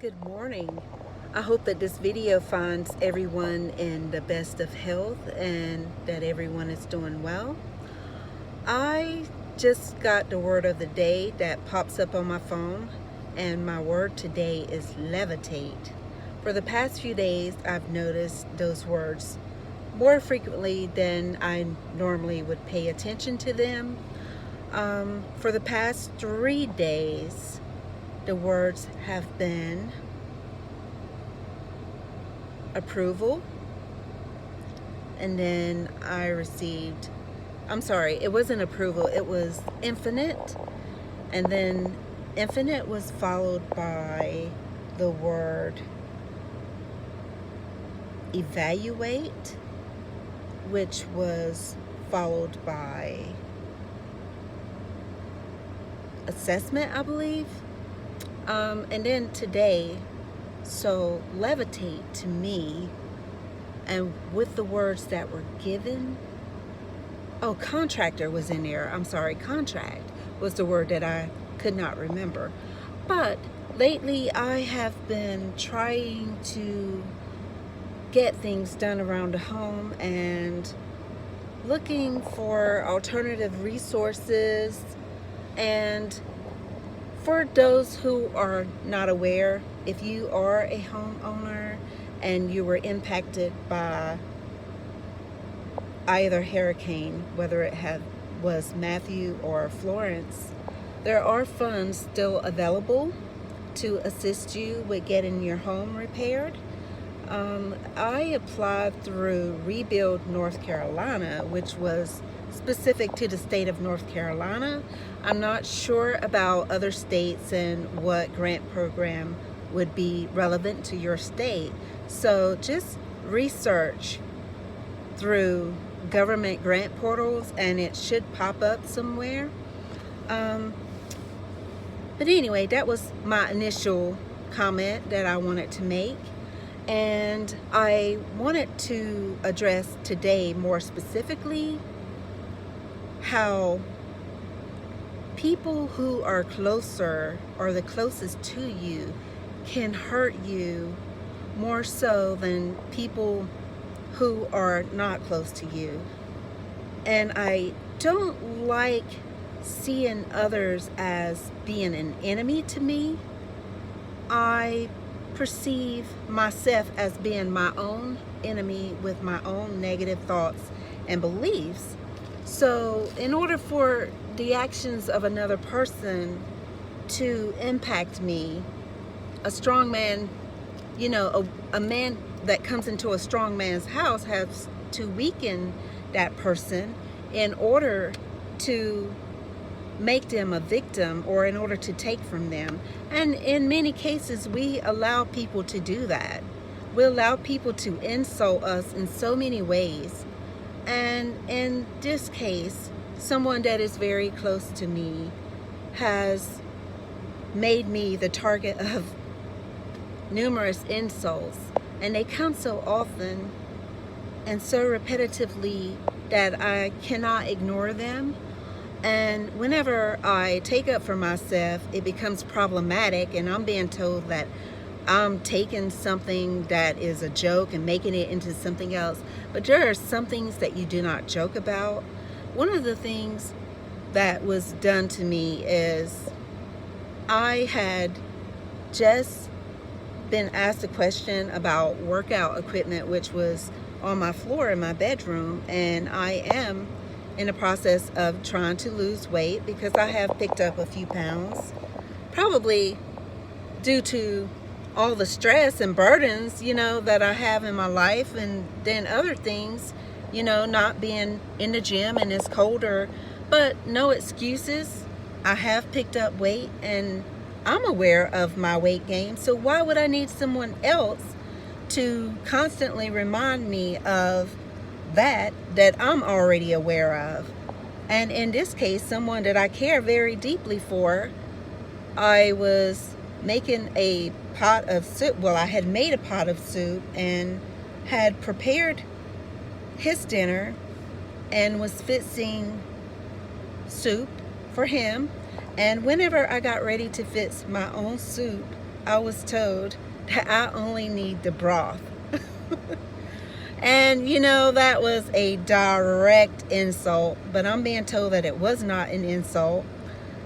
Good morning. I hope that this video finds everyone in the best of health and that everyone is doing well. I just got the word of the day that pops up on my phone, and my word today is levitate. For the past few days, I've noticed those words more frequently than I normally would pay attention to them. For the past 3 days, the words have been approval, and then I received, it wasn't approval, it was infinite, and then infinite was followed by the word evaluate, which was followed by assessment, I believe. And then today, so levitate to me, and with the words that were given, contractor was in there. Contract was the word that I could not remember. But lately I have been trying to get things done around the home and looking for alternative resources. And for those who are not aware, if you are a homeowner and you were impacted by either hurricane, whether it was Matthew or Florence, there are funds still available to assist you with getting your home repaired. I applied through Rebuild North Carolina, which was specific to the state of North Carolina. I'm not sure about other states and what grant program would be relevant to your state. So just research through government grant portals and it should pop up somewhere. But anyway, that was my initial comment that I wanted to make. And I wanted to address today more specifically how people who are closer or the closest to you can hurt you more so than people who are not close to you. And I don't like seeing others as being an enemy to me. I perceive myself as being my own enemy with my own negative thoughts and beliefs. So in order for the actions of another person to impact me, a strong man, a man that comes into a strong man's house has to weaken that person in order to make them a victim or in order to take from them. And in many cases, we allow people to do that. We allow people to insult us in so many ways. And in this case, someone that is very close to me has made me the target of numerous insults, and they come so often and so repetitively that I cannot ignore them. And whenever I take up for myself, it becomes problematic, and I'm being told that I'm taking something that is a joke and making it into something else. But there are some things that you do not joke about. One of the things that was done to me is I had just been asked a question about workout equipment, which was on my floor in my bedroom, and I am in the process of trying to lose weight because I have picked up a few pounds, probably due to all the stress and burdens, that I have in my life, and then other things, not being in the gym and it's colder. But no excuses. I have picked up weight and I'm aware of my weight gain. So why would I need someone else to constantly remind me of that I'm already aware of? And in this case, someone that I care very deeply for. I was making a pot of soup. Well, I had made a pot of soup and had prepared his dinner and was fixing soup for him. And whenever I got ready to fix my own soup, I was told that I only need the broth. And you know, that was a direct insult, but I'm being told that it was not an insult.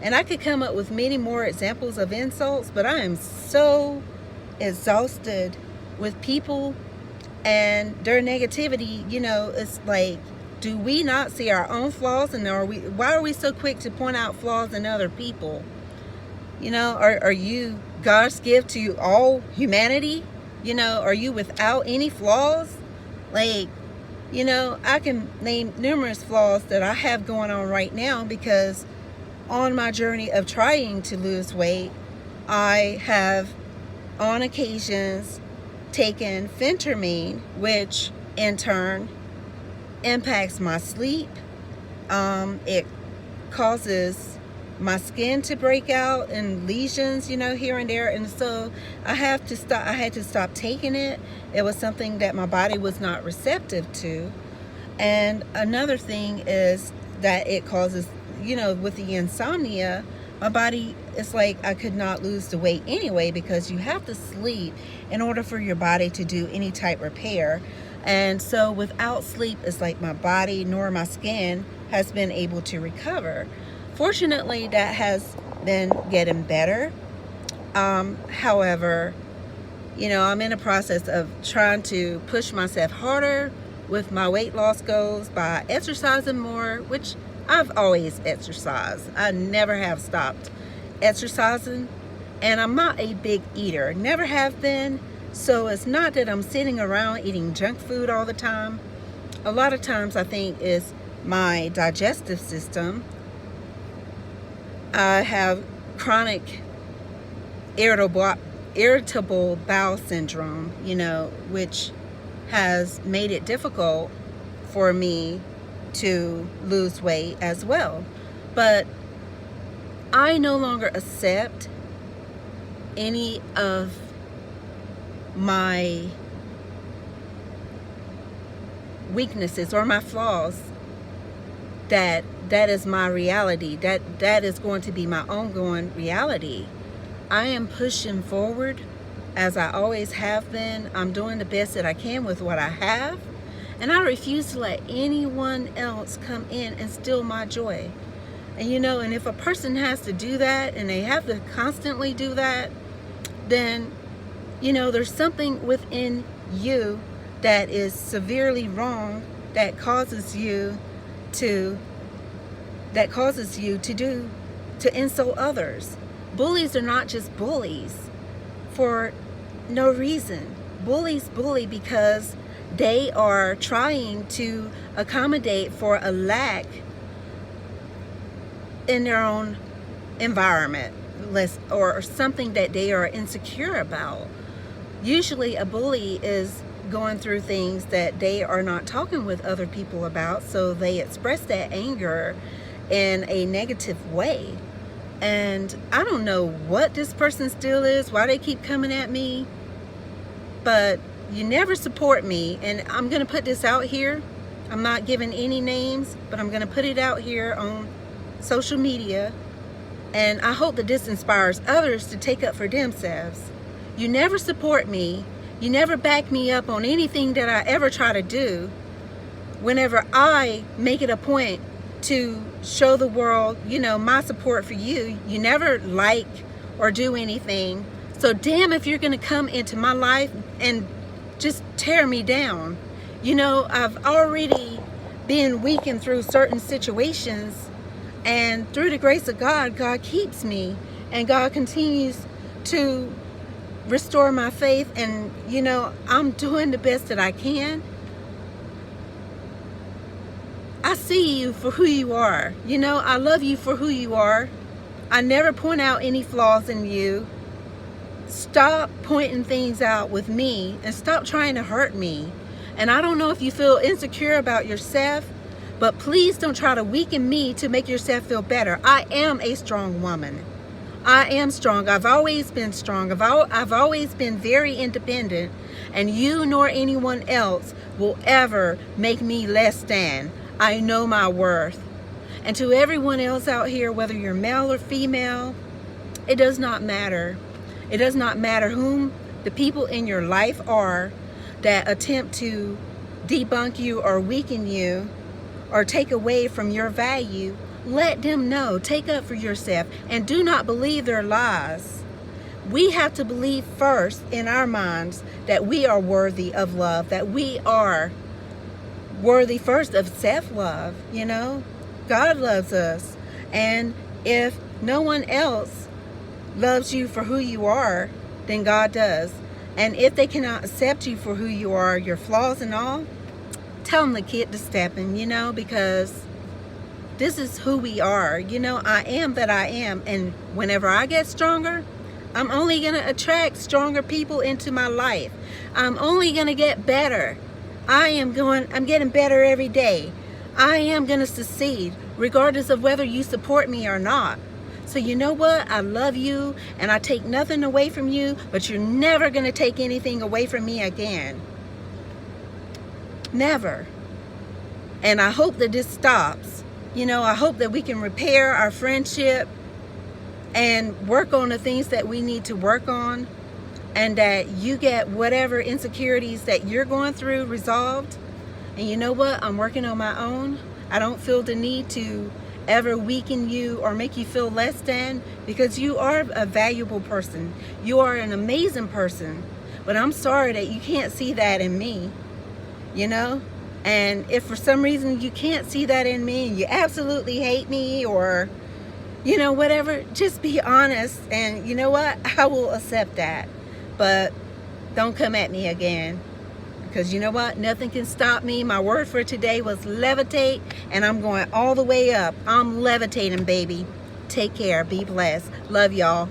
And I could come up with many more examples of insults, but I am so exhausted with people and their negativity. You know, it's like, do we not see our own flaws? And why are we so quick to point out flaws in other people? You know, are you God's gift to all humanity? You know, are you without any flaws? Like, you know, I can name numerous flaws that I have going on right now, because on my journey of trying to lose weight, I have on occasions taken Phentermine, which in turn impacts my sleep. It causes my skin to break out and lesions, you know, here and there. And so I had to stop taking it. It was something that my body was not receptive to. And another thing is that it causes, you know, with the insomnia, my body, it's like I could not lose the weight anyway, because you have to sleep in order for your body to do any type repair. And so without sleep, it's like my body nor my skin has been able to recover. Fortunately, that has been getting better. However, you know, I'm in a process of trying to push myself harder with my weight loss goals by exercising more, which I've always exercised. I never have stopped exercising. And I'm not a big eater, never have been. So it's not that I'm sitting around eating junk food all the time. A lot of times I think it's my digestive system. I have chronic irritable bowel syndrome, you know, which has made it difficult for me to lose weight as well. But I no longer accept any of my weaknesses or my flaws. That is my reality. That is going to be my ongoing reality. I am pushing forward as I always have been. I'm doing the best that I can with what I have, and I refuse to let anyone else come in and steal my joy. And you know, and if a person has to do that, and they have to constantly do that, then you know, there's something within you that is severely wrong, that causes you to insult others. Bullies are not just bullies for no reason. Bullies bully because they are trying to accommodate for a lack in their own environment, or something that they are insecure about. Usually a bully is going through things that they are not talking with other people about, so they express that anger in a negative way. And I don't know what this person's deal is, why they keep coming at me, but you never support me. And I'm going to put this out here. I'm not giving any names, but I'm going to put it out here on social media, and I hope that this inspires others to take up for themselves. You never support me. You never back me up on anything that I ever try to do. Whenever I make it a point to show the world, you know, my support for you, you never like or do anything. So damn if you're going to come into my life and just tear me down. You know, I've already been weakened through certain situations, and through the grace of God, God keeps me, and God continues to restore my faith. And you know, I'm doing the best that I can. I see you for who you are. You know, I love you for who you are. I never point out any flaws in you. Stop pointing things out with me and stop trying to hurt me. And I don't know if you feel insecure about yourself, but please don't try to weaken me to make yourself feel better. I am a strong woman. I am strong. I've always been strong. I've always been very independent, and you nor anyone else will ever make me less than. I know my worth. And to everyone else out here, whether you're male or female, it does not matter. It does not matter whom the people in your life are that attempt to debunk you or weaken you or take away from your value. Let them know. Take up for yourself and do not believe their lies. We have to believe first in our minds that we are worthy of love, that we are worthy first of self-love. You know, God loves us. And if no one else loves you for who you are, then God does. And if they cannot accept you for who you are, your flaws and all, tell them the kid to step in, you know, because this is who we are. You know, I am that I am. And whenever I get stronger, I'm only going to attract stronger people into my life. I'm only going to get better. I'm getting better every day. I am going to succeed regardless of whether you support me or not. So you know what? I love you and I take nothing away from you, but you're never going to take anything away from me again. Never. And I hope that this stops. You know, I hope that we can repair our friendship and work on the things that we need to work on, and that you get whatever insecurities that you're going through resolved. And you know what? I'm working on my own. I don't feel the need to ever weaken you or make you feel less than, because you are a valuable person. You are an amazing person. But I'm sorry that you can't see that in me, you know? And if for some reason you can't see that in me and you absolutely hate me or, you know, whatever, just be honest. And you know what? I will accept that. But don't come at me again. Because you know what? Nothing can stop me. My word for today was levitate. And I'm going all the way up. I'm levitating, baby. Take care. Be blessed. Love y'all.